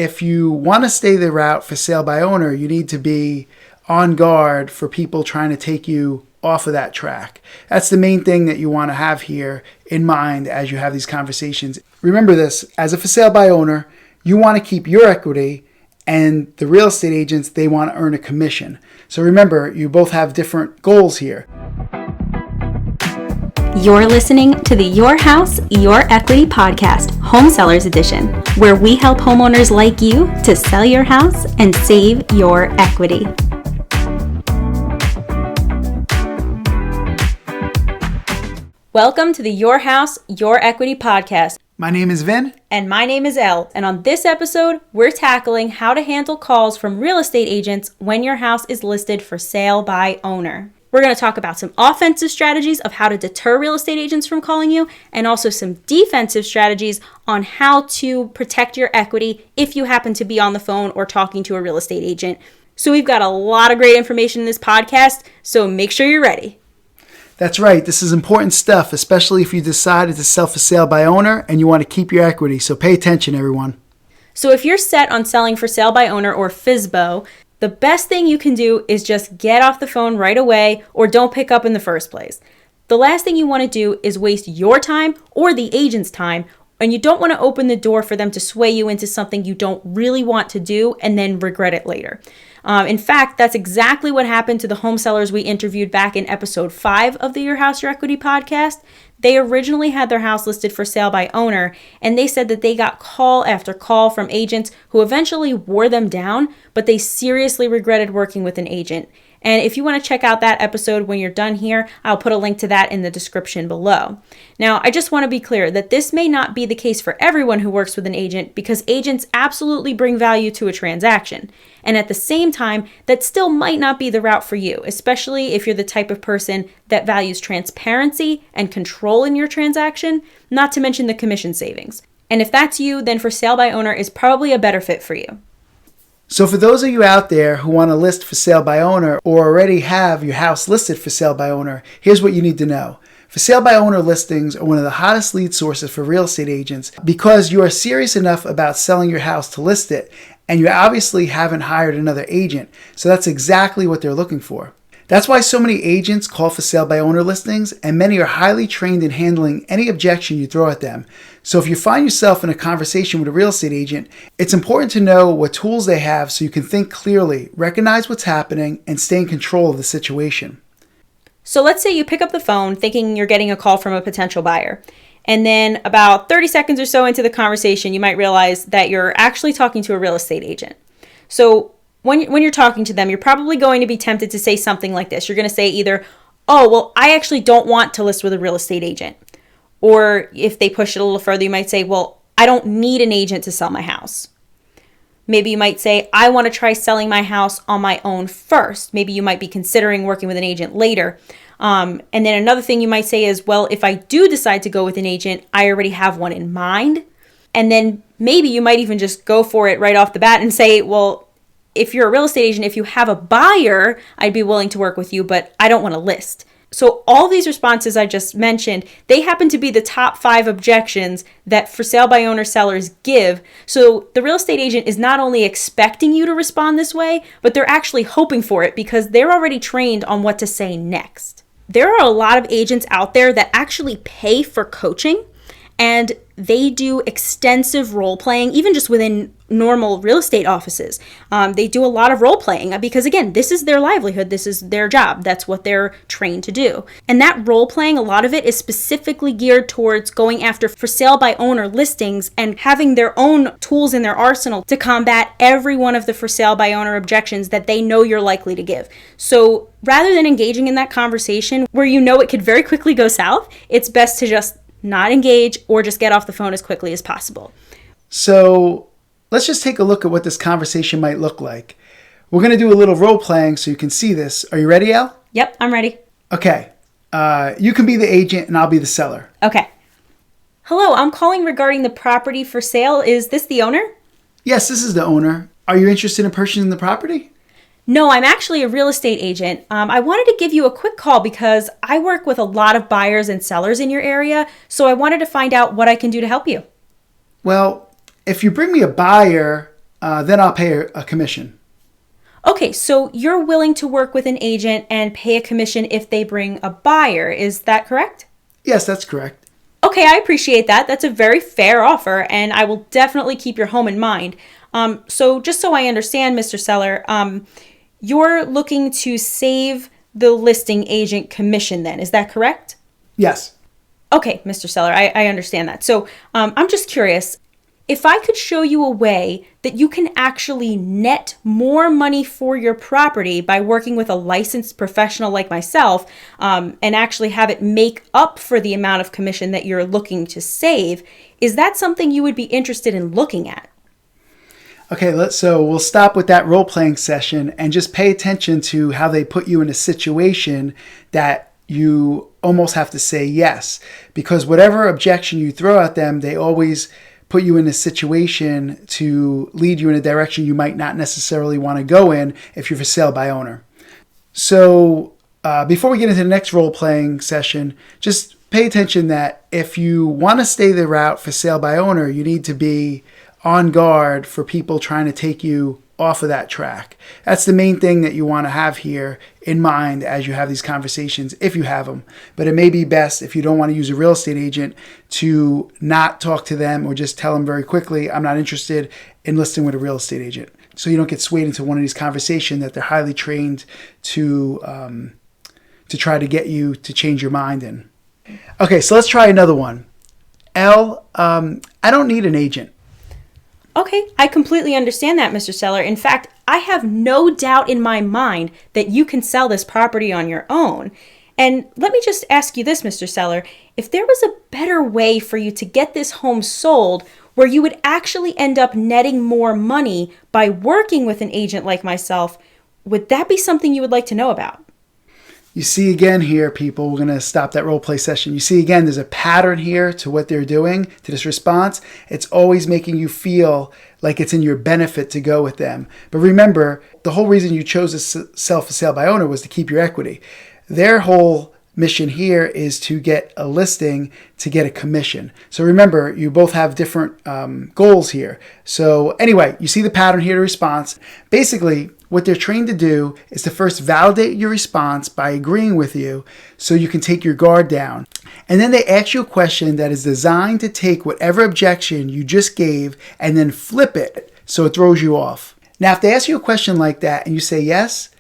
if you want to stay the route for sale by owner, you need to be on guard for people trying to take you off of that track. That's the main thing that you want to have here in mind as you have these conversations. Remember this, as a for sale by owner, you want to keep your equity, and the real estate agents, they want to earn a commission. So remember, you both have different goals here. You're listening to the Your House, Your Equity podcast, Home Sellers Edition, where we help homeowners like you to sell your house and save your equity. Welcome to the Your House, Your Equity podcast. My name is Vin. And my name is Elle. And on this episode, we're tackling how to handle calls from real estate agents when your house is listed for sale by owner. We're going to talk about some offensive strategies of how to deter real estate agents from calling you, and also some defensive strategies on how to protect your equity if you happen to be on the phone or talking to a real estate agent. So we've got a lot of great information in this podcast, so make sure you're ready. That's right. This is important stuff, especially if you decided to sell for sale by owner and you want to keep your equity. So pay attention, everyone. So if you're set on selling for sale by owner or FSBO, the best thing you can do is just get off the phone right away or don't pick up in the first place. The last thing you want to do is waste your time or the agent's time, and you don't want to open the door for them to sway you into something you don't really want to do and then regret it later. In fact, that's exactly what happened to the home sellers we interviewed back in episode 5 of the Your House, Your Equity podcast. They originally had their house listed for sale by owner, and they said that they got call after call from agents who eventually wore them down, but they seriously regretted working with an agent. And if you want to check out that episode when you're done here, I'll put a link to that in the description below. Now, I just want to be clear that this may not be the case for everyone who works with an agent, because agents absolutely bring value to a transaction. And at the same time, that still might not be the route for you, especially if you're the type of person that values transparency and control in your transaction, not to mention the commission savings. And if that's you, then for sale by owner is probably a better fit for you. So for those of you out there who want to list for sale by owner or already have your house listed for sale by owner, here's what you need to know. For sale by owner listings are one of the hottest lead sources for real estate agents because you are serious enough about selling your house to list it, and you obviously haven't hired another agent. So that's exactly what they're looking for. That's why so many agents call for sale by owner listings, and many are highly trained in handling any objection you throw at them. So if you find yourself in a conversation with a real estate agent, it's important to know what tools they have so you can think clearly, recognize what's happening, and stay in control of the situation. So let's say you pick up the phone thinking you're getting a call from a potential buyer. And then about 30 seconds or so into the conversation, you might realize that you're actually talking to a real estate agent. So when you're talking to them, you're probably going to be tempted to say something like this. You're going to say either, oh, well, I actually don't want to list with a real estate agent. Or if they push it a little further, you might say, well, I don't need an agent to sell my house. Maybe you might say, I want to try selling my house on my own first. Maybe you might be considering working with an agent later. And then another thing you might say is, well, if I do decide to go with an agent, I already have one in mind. And then maybe you might even just go for it right off the bat and say, well, if you're a real estate agent, if you have a buyer, I'd be willing to work with you, but I don't want to list. So all these responses I just mentioned, they happen to be the top 5 objections that for sale by owner sellers give. So the real estate agent is not only expecting you to respond this way, but they're actually hoping for it because they're already trained on what to say next. There are a lot of agents out there that actually pay for coaching, and they do extensive role playing, even just within normal real estate offices. They do a lot of role playing because, again, this is their livelihood. This is their job. That's what they're trained to do. And that role playing, a lot of it is specifically geared towards going after for sale by owner listings and having their own tools in their arsenal to combat every one of the for sale by owner objections that they know you're likely to give. So rather than engaging in that conversation where you know it could very quickly go south, it's best to just not engage or just get off the phone as quickly as possible. So let's just take a look at what this conversation might look like. We're going to do a little role playing so you can see this. Are you ready, Elle? Yep, I'm ready. Okay. You can be the agent and I'll be the seller. Okay. Hello, I'm calling regarding the property for sale. Is this the owner? Yes, this is the owner. Are you interested in purchasing the property? No, I'm actually a real estate agent. I wanted to give you a quick call because I work with a lot of buyers and sellers in your area, so I wanted to find out what I can do to help you. Well, if you bring me a buyer, then I'll pay a commission. Okay, so you're willing to work with an agent and pay a commission if they bring a buyer. Is that correct? Yes, that's correct. Okay, I appreciate that. That's a very fair offer, and I will definitely keep your home in mind. So just so I understand, Mr. Seller, you're looking to save the listing agent commission then. Is that correct? Yes. Okay, Mr. Seller, I understand that. So I'm just curious, if I could show you a way that you can actually net more money for your property by working with a licensed professional like myself, and actually have it make up for the amount of commission that you're looking to save, is that something you would be interested in looking at? Okay, so we'll stop with that role-playing session and just pay attention to how they put you in a situation that you almost have to say yes. Because whatever objection you throw at them, they always put you in a situation to lead you in a direction you might not necessarily want to go in if you're for sale by owner. So before we get into the next role-playing session, just pay attention that if you want to stay the route for sale by owner, you need to be on guard for people trying to take you off of that track. That's the main thing that you want to have here in mind as you have these conversations, if you have them. But it may be best, if you don't want to use a real estate agent, to not talk to them or just tell them very quickly, I'm not interested in listing with a real estate agent. So you don't get swayed into one of these conversations that they're highly trained to try to get you to change your mind in. Okay, so let's try another one. L, I don't need an agent. Okay, I completely understand that, Mr. Seller. In fact, I have no doubt in my mind that you can sell this property on your own. And let me just ask you this, Mr. Seller. If there was a better way for you to get this home sold where you would actually end up netting more money by working with an agent like myself, would that be something you would like to know about? You see again here, people, we're going to stop that role play session. You see again, there's a pattern here to what they're doing, to this response. It's always making you feel like it's in your benefit to go with them. But remember, the whole reason you chose to sell for sale by owner was to keep your equity. Their whole mission here is to get a listing to get a commission. So remember, you both have different goals here. So anyway, you see the pattern here to response. Basically, what they're trained to do is to first validate your response by agreeing with you so you can take your guard down. And then they ask you a question that is designed to take whatever objection you just gave and then flip it so it throws you off. Now, if they ask you a question like that and you say yes,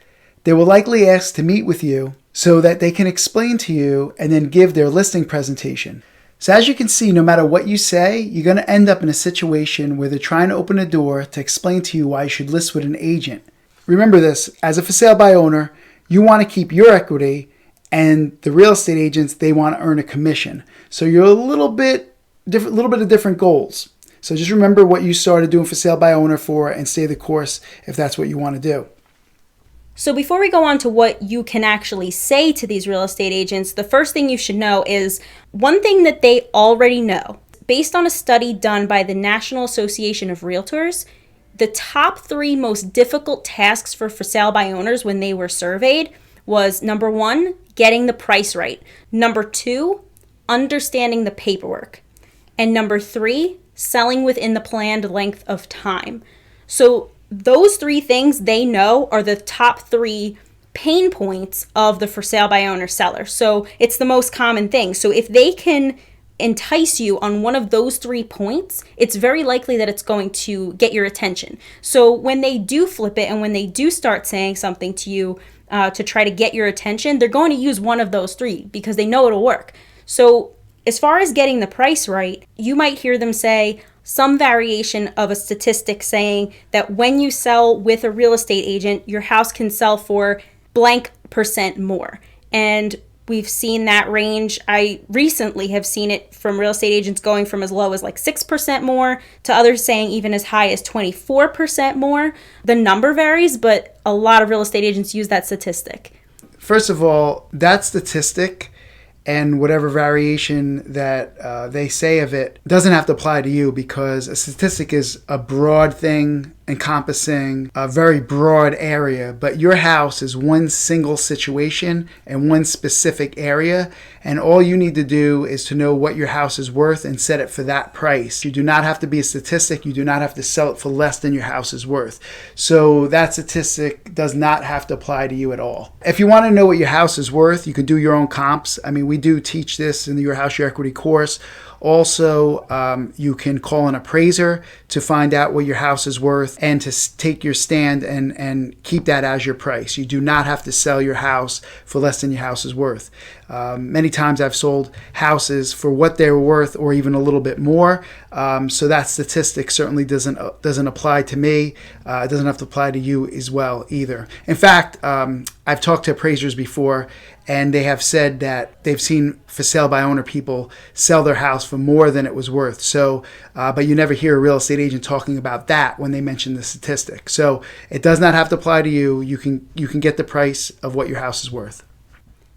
they will likely ask to meet with you so that they can explain to you and then give their listing presentation. So as you can see, no matter what you say, you're going to end up in a situation where they're trying to open a door to explain to you why you should list with an agent. Remember this, as a for sale by owner, you want to keep your equity, and the real estate agents, they want to earn a commission. So you're a little bit of different goals. So just remember what you started doing for sale by owner for and stay the course if that's what you want to do. So before we go on to what you can actually say to these real estate agents, the first thing you should know is one thing that they already know. Based on a study done by the National Association of Realtors, the top 3 most difficult tasks for sale by owners when they were surveyed was number 1, getting the price right. Number 2, understanding the paperwork. And number 3, selling within the planned length of time. So those 3 things they know are the top 3 pain points of the for sale by owner seller. So it's the most common thing. So if they can entice you on one of those 3 points, it's very likely that it's going to get your attention. So when they do flip it and when they do start saying something to you to try to get your attention, they're going to use one of those 3 because they know it'll work. So as far as getting the price right, you might hear them say some variation of a statistic saying that when you sell with a real estate agent, your house can sell for blank % more. And we've seen that range. I recently have seen it from real estate agents going from as low as like 6% more to others saying even as high as 24% more. The number varies, but a lot of real estate agents use that statistic. First of all, that statistic and whatever variation that they say of it doesn't have to apply to you because a statistic is a broad thing encompassing a very broad area, but your house is one single situation and one specific area, and all you need to do is to know what your house is worth and set it for that price. You do not have to be a statistic. You do not have to sell it for less than your house is worth. So that statistic does not have to apply to you at all. If you want to know what your house is worth, you can do your own comps. I mean, we do teach this in the Your House, Your Equity course. Also, you can call an appraiser to find out what your house is worth and to take your stand and keep that as your price. You do not have to sell your house for less than your house is worth. Many times I've sold houses for what they were worth or even a little bit more. So that statistic certainly doesn't apply to me. It doesn't have to apply to you as well either. In fact, I've talked to appraisers before, and they have said that they've seen for sale by owner people sell their house for more than it was worth. So, but you never hear a real estate agent talking about that when they mention the statistic. So it does not have to apply to you. You can get the price of what your house is worth.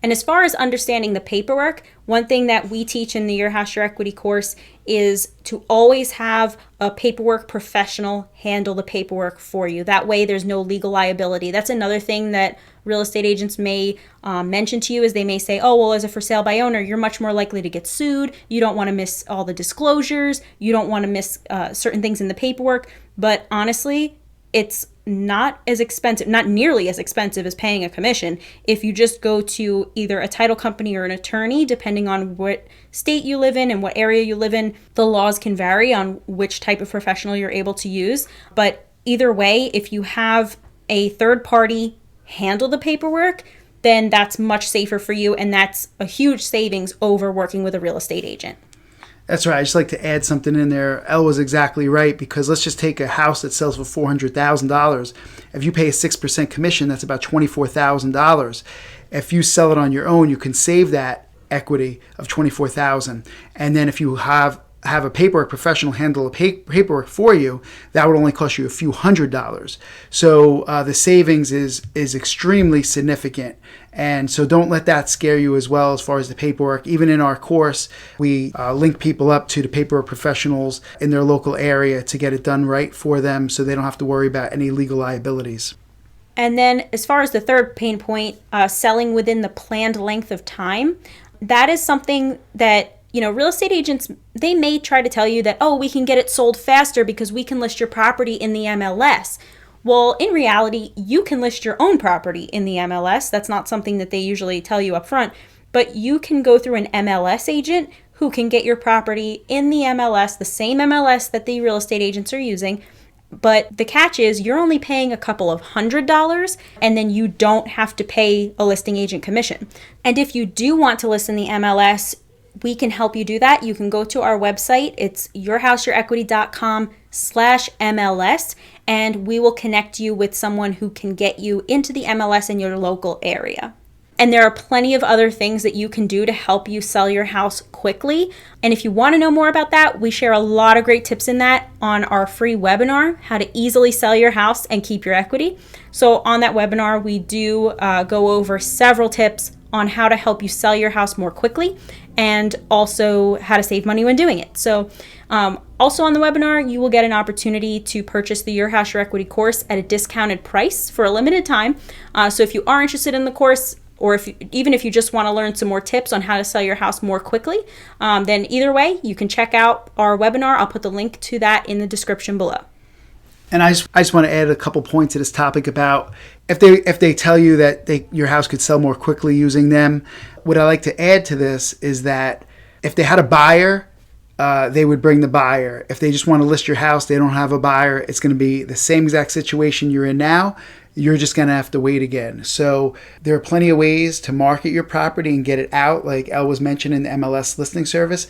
And as far as understanding the paperwork, one thing that we teach in the Your House, Your Equity course is to always have a paperwork professional handle the paperwork for you. That way there's no legal liability. That's another thing that real estate agents may mention to you, is they may say, oh, well, as a for sale by owner, you're much more likely to get sued. You don't want to miss all the disclosures. You don't want to miss certain things in the paperwork. But honestly, it's not as expensive, not nearly as expensive as paying a commission if you just go to either a title company or an attorney, depending on what state you live in and what area you live in. The laws can vary on which type of professional you're able to use. But either way, if you have a third party handle the paperwork, then that's much safer for you, and that's a huge savings over working with a real estate agent. That's right. I just like to add something in there. Elle was exactly right, because let's just take a house that sells for $400,000. If you pay a 6% commission, that's about $24,000. If you sell it on your own, you can save that equity of $24,000. And then if you have a paperwork professional handle the paperwork for you, that would only cost you a few $100s. So the savings is extremely significant. And so don't let that scare you as well as far as the paperwork. Even in our course, we link people up to the paperwork professionals in their local area to get it done right for them, so they don't have to worry about any legal liabilities. And then as far as the third pain point, selling within the planned length of time, that is something that, you know, real estate agents, they may try to tell you that, oh, we can get it sold faster because we can list your property in the MLS. Well, in reality, you can list your own property in the MLS. That's not something that they usually tell you up front, but you can go through an MLS agent who can get your property in the MLS, the same MLS that the real estate agents are using. But the catch is you're only paying a couple of $100, and then you don't have to pay a listing agent commission. And if you do want to list in the MLS, we can help you do that. You can go to our website. It's yourhouseyourequity.com/MLS, and we will connect you with someone who can get you into the MLS in your local area. And there are plenty of other things that you can do to help you sell your house quickly. And if you want to know more about that, we share a lot of great tips in that on our free webinar, How to Easily Sell Your House and Keep Your Equity. So on that webinar, we do go over several tips on how to help you sell your house more quickly, and also how to save money when doing it. So also on the webinar, you will get an opportunity to purchase the Your House, Your Equity course at a discounted price for a limited time. So if you are interested in the course, or even if you just want to learn some more tips on how to sell your house more quickly, then either way, you can check out our webinar. I'll put the link to that in the description below. And I just want to add a couple points to this topic about if they tell you that your house could sell more quickly using them. What I like to add to this is that if they had a buyer, they would bring the buyer. If they just want to list your house, they don't have a buyer, it's going to be the same exact situation you're in now. You're just going to have to wait again. So there are plenty of ways to market your property and get it out, like Elle was mentioning in the MLS listing service.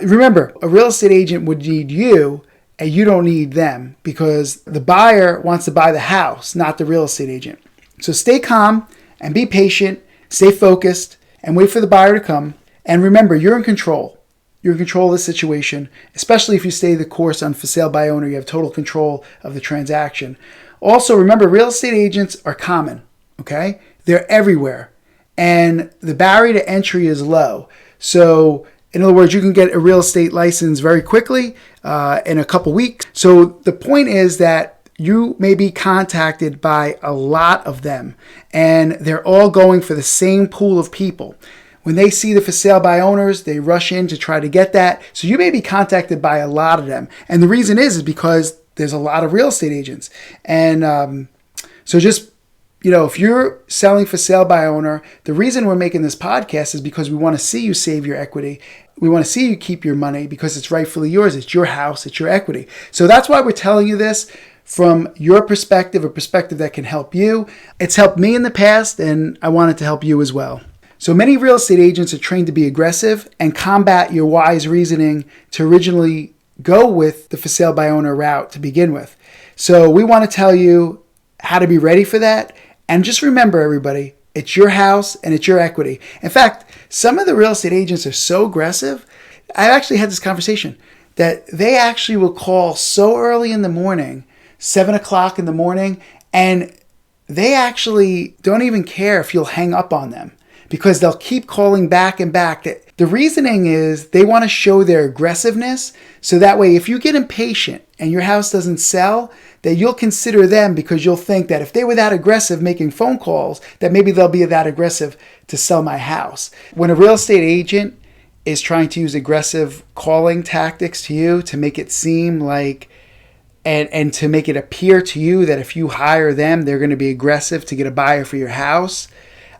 Remember, a real estate agent would need you, and you don't need them, because the buyer wants to buy the house, not the real estate agent. So stay calm and be patient, stay focused, and wait for the buyer to come. And remember, you're in control. You're in control of the situation, especially if you stay the course on for sale by owner. You have total control of the transaction. Also, remember, real estate agents are common, okay? They're everywhere, and the barrier to entry is low. So in other words, you can get a real estate license very quickly in a couple weeks. So the point is that you may be contacted by a lot of them, and they're all going for the same pool of people. When they see the for sale by owners, they rush in to try to get that. So you may be contacted by a lot of them. And the reason is because there's a lot of real estate agents. And so just, if you're selling for sale by owner, the reason we're making this podcast is because we want to see you save your equity. We want to see you keep your money because it's rightfully yours. It's your house. It's your equity. So that's why we're telling you this from your perspective, a perspective that can help you. It's helped me in the past, and I want it to help you as well. So many real estate agents are trained to be aggressive and combat your wise reasoning to originally go with the for sale by owner route to begin with. So we want to tell you how to be ready for that. And just remember, everybody, it's your house and it's your equity. In fact, some of the real estate agents are so aggressive. I actually had this conversation that they actually will call so early in the morning, 7 o'clock in the morning, and they actually don't even care if you'll hang up on them, because they'll keep calling back and back. The reasoning is they want to show their aggressiveness, so that way if you get impatient and your house doesn't sell, that you'll consider them, because you'll think that if they were that aggressive making phone calls, that maybe they'll be that aggressive to sell my house. When a real estate agent is trying to use aggressive calling tactics to you to make it seem like, and to make it appear to you that if you hire them, they're going to be aggressive to get a buyer for your house,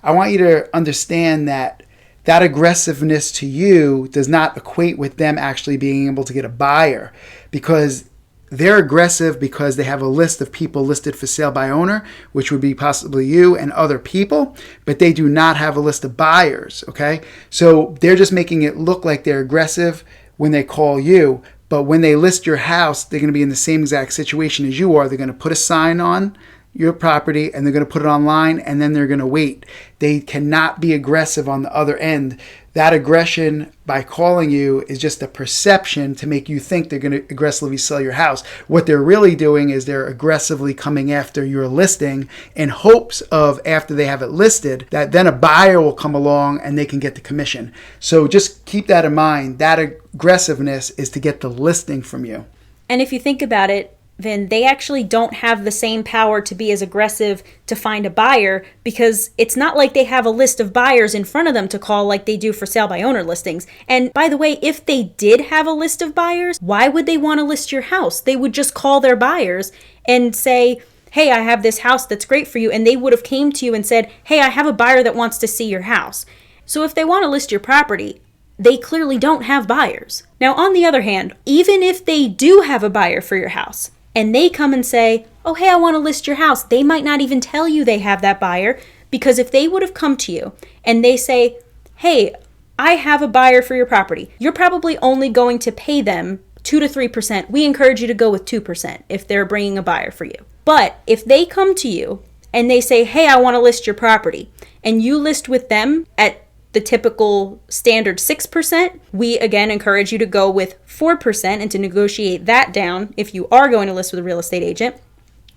I want you to understand that that aggressiveness to you does not equate with them actually being able to get a buyer, because they're aggressive because they have a list of people listed for sale by owner, which would be possibly you and other people, but they do not have a list of buyers, okay? So they're just making it look like they're aggressive when they call you, but when they list your house, they're going to be in the same exact situation as you are. They're going to put a sign on your property and they're going to put it online, and then they're going to wait. They cannot be aggressive on the other end. That aggression by calling you is just a perception to make you think they're going to aggressively sell your house. What they're really doing is they're aggressively coming after your listing in hopes of, after they have it listed, that then a buyer will come along and they can get the commission. So just keep that in mind. That aggressiveness is to get the listing from you. And if you think about it, then they actually don't have the same power to be as aggressive to find a buyer, because it's not like they have a list of buyers in front of them to call like they do for sale by owner listings. And by the way, if they did have a list of buyers, why would they want to list your house? They would just call their buyers and say, hey, I have this house that's great for you. And they would have came to you and said, hey, I have a buyer that wants to see your house. So if they want to list your property, they clearly don't have buyers. Now, on the other hand, even if they do have a buyer for your house, and they come and say, oh, hey, I want to list your house, they might not even tell you they have that buyer, because if they would have come to you and they say, hey, I have a buyer for your property, you're probably only going to pay them 2 to 3%. We encourage you to go with 2% if they're bringing a buyer for you. But if they come to you and they say, hey, I want to list your property, and you list with them at the typical standard 6%, we again encourage you to go with 4% and to negotiate that down if you are going to list with a real estate agent.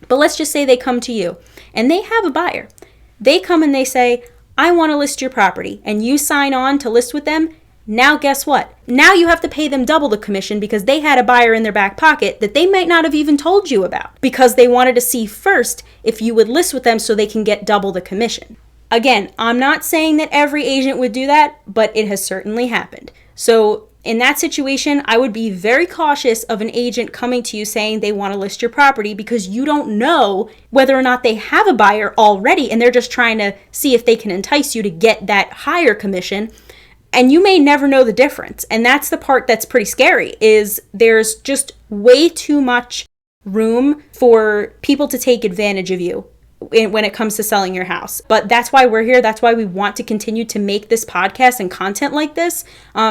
But let's just say they come to you and they have a buyer. They come and they say, I want to list your property, and you sign on to list with them. Now guess what? Now you have to pay them double the commission, because they had a buyer in their back pocket that they might not have even told you about, because they wanted to see first if you would list with them so they can get double the commission. Again, I'm not saying that every agent would do that, but it has certainly happened. So in that situation, I would be very cautious of an agent coming to you saying they want to list your property, because you don't know whether or not they have a buyer already and they're just trying to see if they can entice you to get that higher commission. And you may never know the difference. And that's the part that's pretty scary, is there's just way too much room for people to take advantage of you when it comes to selling your house. But that's why we're here. That's why we want to continue to make this podcast and content like this,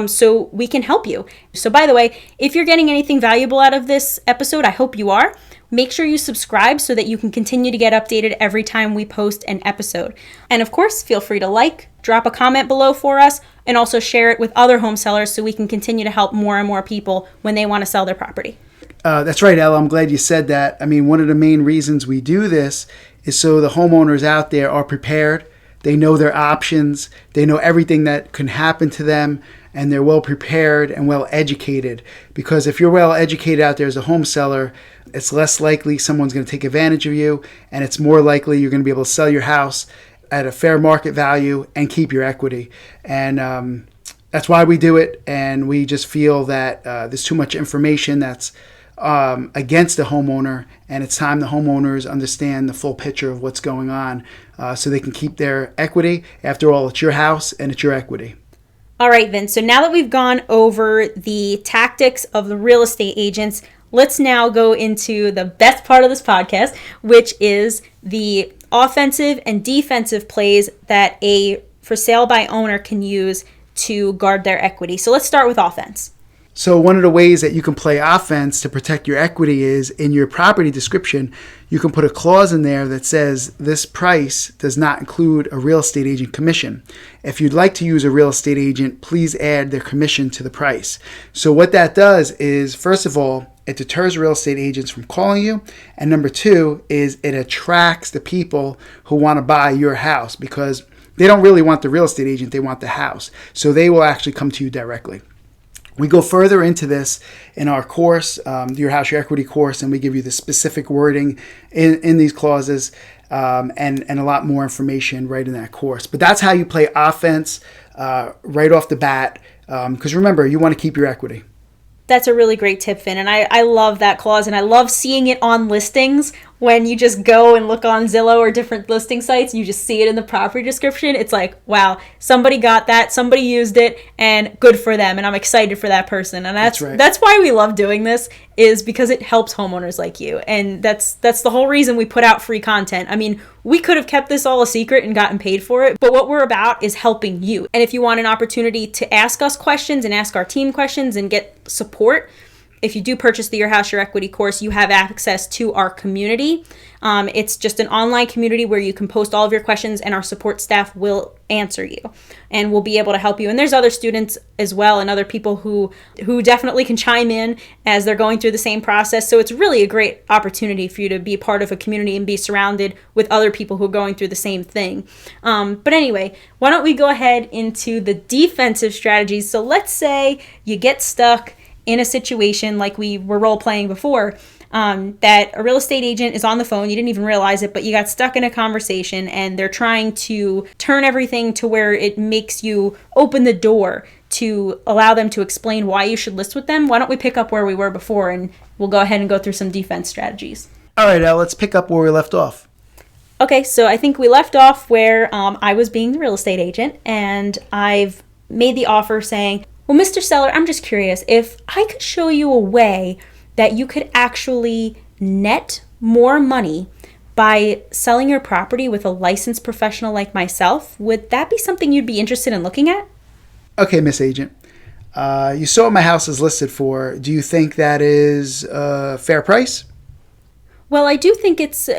so we can help you. So by the way, if you're getting anything valuable out of this episode, I hope you are. Make sure you subscribe so that you can continue to get updated every time we post an episode. And of course, feel free to like, drop a comment below for us, and also share it with other home sellers so we can continue to help more and more people when they want to sell their property. That's right, Ella. I'm glad you said that. I mean, one of the main reasons we do this is so the homeowners out there are prepared. They know their options. They know everything that can happen to them, and they're well prepared and well educated. Because if you're well educated out there as a home seller, It's less likely someone's going to take advantage of you, and it's more likely you're going to be able to sell your house at a fair market value and keep your equity. And that's why we do it. And we just feel that there's too much information that's against the homeowner, and it's time the homeowners understand the full picture of what's going on so they can keep their equity. After all, it's your house and it's your equity. All right, Vince. So now that we've gone over the tactics of the real estate agents, let's now go into the best part of this podcast, which is the offensive and defensive plays that a for sale by owner can use to guard their equity. So let's start with offense. So one of the ways that you can play offense to protect your equity is in your property description, you can put a clause in there that says this price does not include a real estate agent commission. If you'd like to use a real estate agent, please add their commission to the price. So what that does is, first of all, it deters real estate agents from calling you. And number two is it attracts the people who want to buy your house because they don't really want the real estate agent, they want the house. So they will actually come to you directly. We go further into this in our course, Your House, Your Equity course, and we give you the specific wording in these clauses and a lot more information right in that course. But that's how you play offense right off the bat because remember, you want to keep your equity. That's a really great tip, Finn, and I love that clause, and I love seeing it on listings when you just go and look on Zillow or different listing sites and you just see it in the property description. It's like, wow, somebody got that, somebody used it, and good for them, and I'm excited for that person. And that's right. That's why we love doing this, is because it helps homeowners like you, and that's the whole reason we put out free content. I mean, we could have kept this all a secret and gotten paid for it, but what we're about is helping you. And if you want an opportunity to ask us questions and ask our team questions and get support, if you do purchase the Your House, Your Equity course, you have access to our community. It's just an online community where you can post all of your questions and our support staff will answer you and will be able to help you. And there's other students as well and other people who definitely can chime in as they're going through the same process. So it's really a great opportunity for you to be part of a community and be surrounded with other people who are going through the same thing. But anyway, why don't we go ahead into the defensive strategies. So let's say you get stuck in a situation like we were role playing before, that a real estate agent is on the phone, you didn't even realize it, but you got stuck in a conversation and they're trying to turn everything to where it makes you open the door to allow them to explain why you should list with them. Why don't we pick up where we were before and we'll go ahead and go through some defense strategies. All right, Al, let's pick up where we left off. Okay, so I think we left off where I was being the real estate agent and I've made the offer saying, well, Mr. Seller, I'm just curious, if I could show you a way that you could actually net more money by selling your property with a licensed professional like myself, would that be something you'd be interested in looking at? Okay, Miss Agent. You saw what my house is listed for. Do you think that is a fair price? Well, I do think it's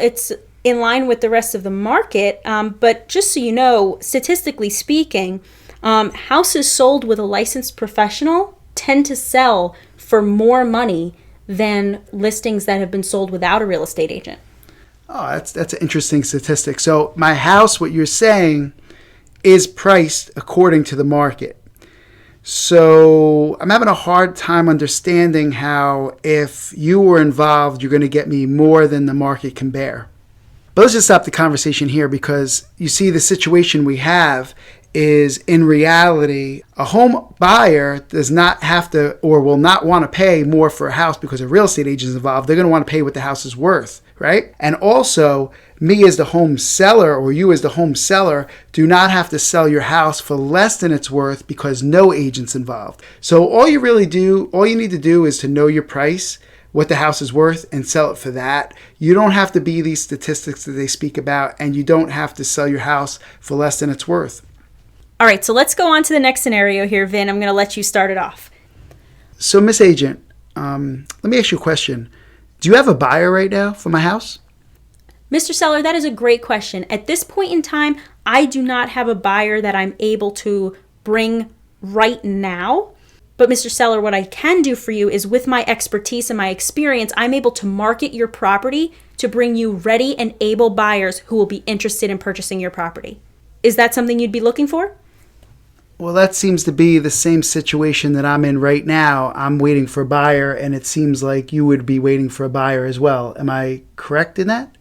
in line with the rest of the market, but just so you know, statistically speaking, houses sold with a licensed professional tend to sell for more money than listings that have been sold without a real estate agent. Oh, that's an interesting statistic. So my house, what you're saying, is priced according to the market. So I'm having a hard time understanding how if you were involved, you're going to get me more than the market can bear. But let's just stop the conversation here because you see the situation we have is in reality, a home buyer does not have to or will not want to pay more for a house because a real estate agent is involved. They're going to want to pay what the house is worth, right? And also, me as the home seller or you as the home seller do not have to sell your house for less than it's worth because no agent's involved. So all you need to do is to know your price, what the house is worth, and sell it for that. You don't have to be these statistics that they speak about, and you don't have to sell your house for less than it's worth. All right, so let's go on to the next scenario here, Vin. I'm going to let you start it off. So, Miss Agent, let me ask you a question. Do you have a buyer right now for my house? Mr. Seller, that is a great question. At this point in time, I do not have a buyer that I'm able to bring right now. But Mr. Seller, what I can do for you is with my expertise and my experience, I'm able to market your property to bring you ready and able buyers who will be interested in purchasing your property. Is that something you'd be looking for? Well, that seems to be the same situation that I'm in right now. I'm waiting for a buyer, and it seems like you would be waiting for a buyer as well. Am I correct in that?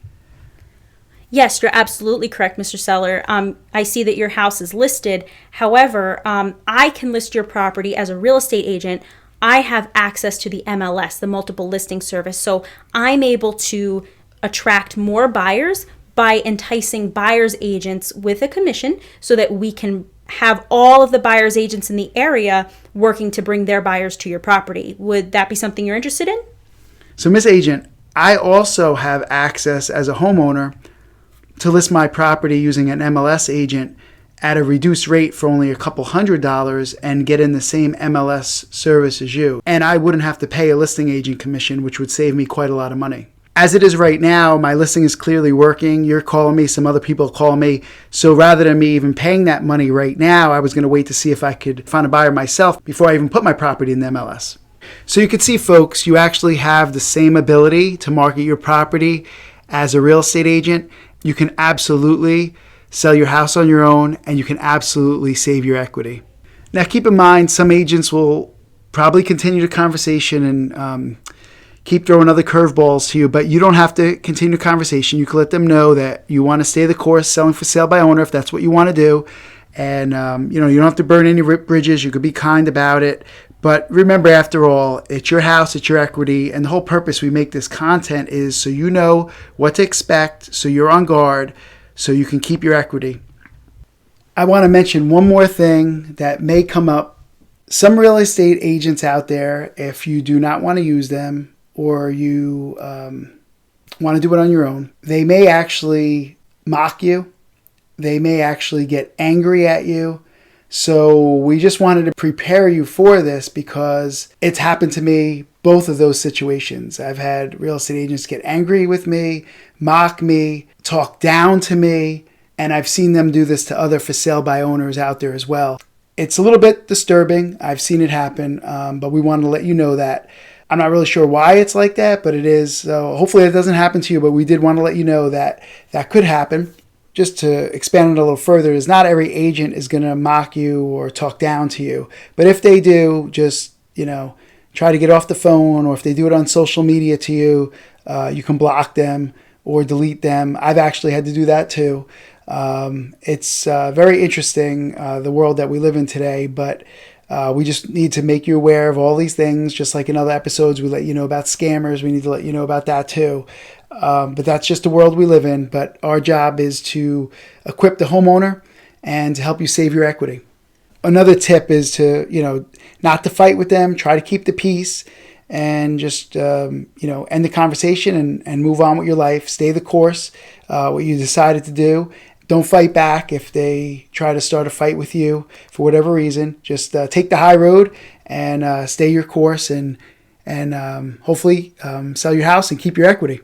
Yes, you're absolutely correct, Mr. Seller. I see that your house is listed. However, I can list your property as a real estate agent. I have access to the MLS, the multiple listing service. So I'm able to attract more buyers by enticing buyer's agents with a commission so that we can have all of the buyer's agents in the area working to bring their buyers to your property. Would that be something you're interested in? So, Miss Agent, I also have access as a homeowner to list my property using an MLS agent at a reduced rate for only a couple $100 and get in the same MLS service as you. And I wouldn't have to pay a listing agent commission, which would save me quite a lot of money. As it is right now, my listing is clearly working. You're calling me, some other people call me. So rather than me even paying that money right now, I was going to wait to see if I could find a buyer myself before I even put my property in the MLS. So you can see, folks, you actually have the same ability to market your property as a real estate agent. You can absolutely sell your house on your own, and you can absolutely save your equity. Now, keep in mind, some agents will probably continue the conversation and keep throwing other curveballs to you, but you don't have to continue the conversation. You can let them know that you want to stay the course, selling for sale by owner, if that's what you want to do. And, you don't have to burn any bridges. You could be kind about it. But remember, after all, it's your house, it's your equity, and the whole purpose we make this content is so you know what to expect, so you're on guard, so you can keep your equity. I want to mention one more thing that may come up. Some real estate agents out there, if you do not want to use them or you want to do it on your own, they may actually mock you. They may actually get angry at you. So we just wanted to prepare you for this because it's happened to me, both of those situations. I've had real estate agents get angry with me, mock me, talk down to me, and I've seen them do this to other for sale by owners out there as well. It's a little bit disturbing. I've seen it happen, but we wanted to let you know that. I'm not really sure why it's like that, but it is. So hopefully it doesn't happen to you, but we did want to let you know that that could happen. Just to expand it a little further, is not every agent is going to mock you or talk down to you. But if they do, just, try to get off the phone, or if they do it on social media to you, you can block them or delete them. I've actually had to do that too. It's very interesting, the world that we live in today, but we just need to make you aware of all these things. Just like in other episodes, we let you know about scammers. We need to let you know about that too. But that's just the world we live in. But our job is to equip the homeowner and to help you save your equity. Another tip is to, not to fight with them. Try to keep the peace and just, end the conversation and move on with your life. Stay the course, what you decided to do. Don't fight back if they try to start a fight with you for whatever reason. Just take the high road and stay your course and hopefully sell your house and keep your equity.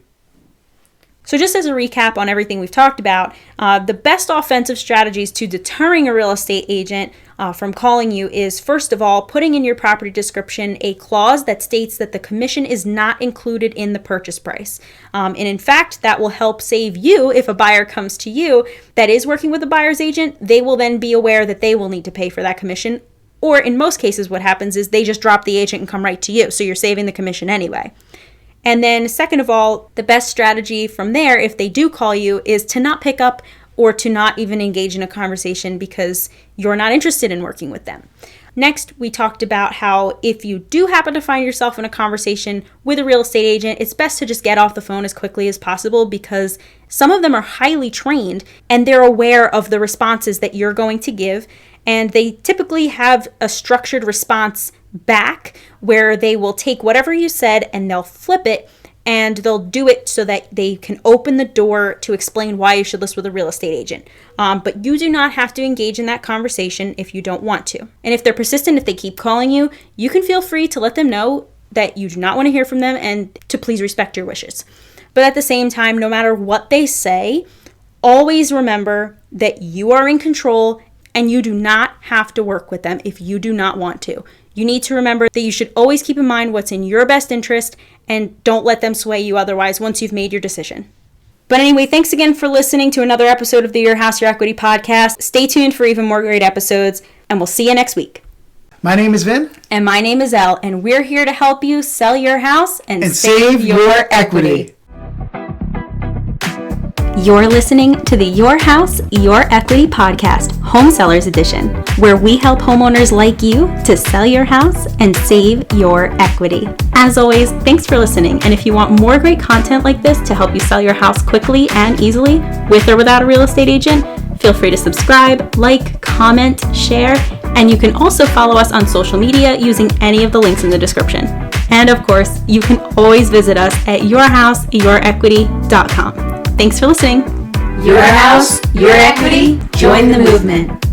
So just as a recap on everything we've talked about, the best offensive strategies to deterring a real estate agent from calling you is, first of all, putting in your property description a clause that states that the commission is not included in the purchase price. And in fact, that will help save you if a buyer comes to you that is working with a buyer's agent. They will then be aware that they will need to pay for that commission. Or in most cases, what happens is they just drop the agent and come right to you. So you're saving the commission anyway. And then second of all, the best strategy from there, if they do call you, is to not pick up or to not even engage in a conversation because you're not interested in working with them. Next, we talked about how if you do happen to find yourself in a conversation with a real estate agent, it's best to just get off the phone as quickly as possible because some of them are highly trained and they're aware of the responses that you're going to give. And they typically have a structured response back where they will take whatever you said and they'll flip it and they'll do it so that they can open the door to explain why you should list with a real estate agent. But you do not have to engage in that conversation if you don't want to. And if they're persistent, if they keep calling you, you can feel free to let them know that you do not want to hear from them and to please respect your wishes. But at the same time, no matter what they say, always remember that you are in control and you do not have to work with them if you do not want to. You need to remember that you should always keep in mind what's in your best interest and don't let them sway you otherwise once you've made your decision. But anyway, thanks again for listening to another episode of the Your House, Your Equity podcast. Stay tuned for even more great episodes. And we'll see you next week. My name is Vin. And my name is Elle, and we're here to help you sell your house and save your equity. You're listening to the Your House, Your Equity podcast, Home Sellers Edition, where we help homeowners like you to sell your house and save your equity. As always, thanks for listening. And if you want more great content like this to help you sell your house quickly and easily, with or without a real estate agent, feel free to subscribe, like, comment, share, and you can also follow us on social media using any of the links in the description. And of course, you can always visit us at yourhouseyourequity.com. Thanks for listening. Your house, your equity, join the movement.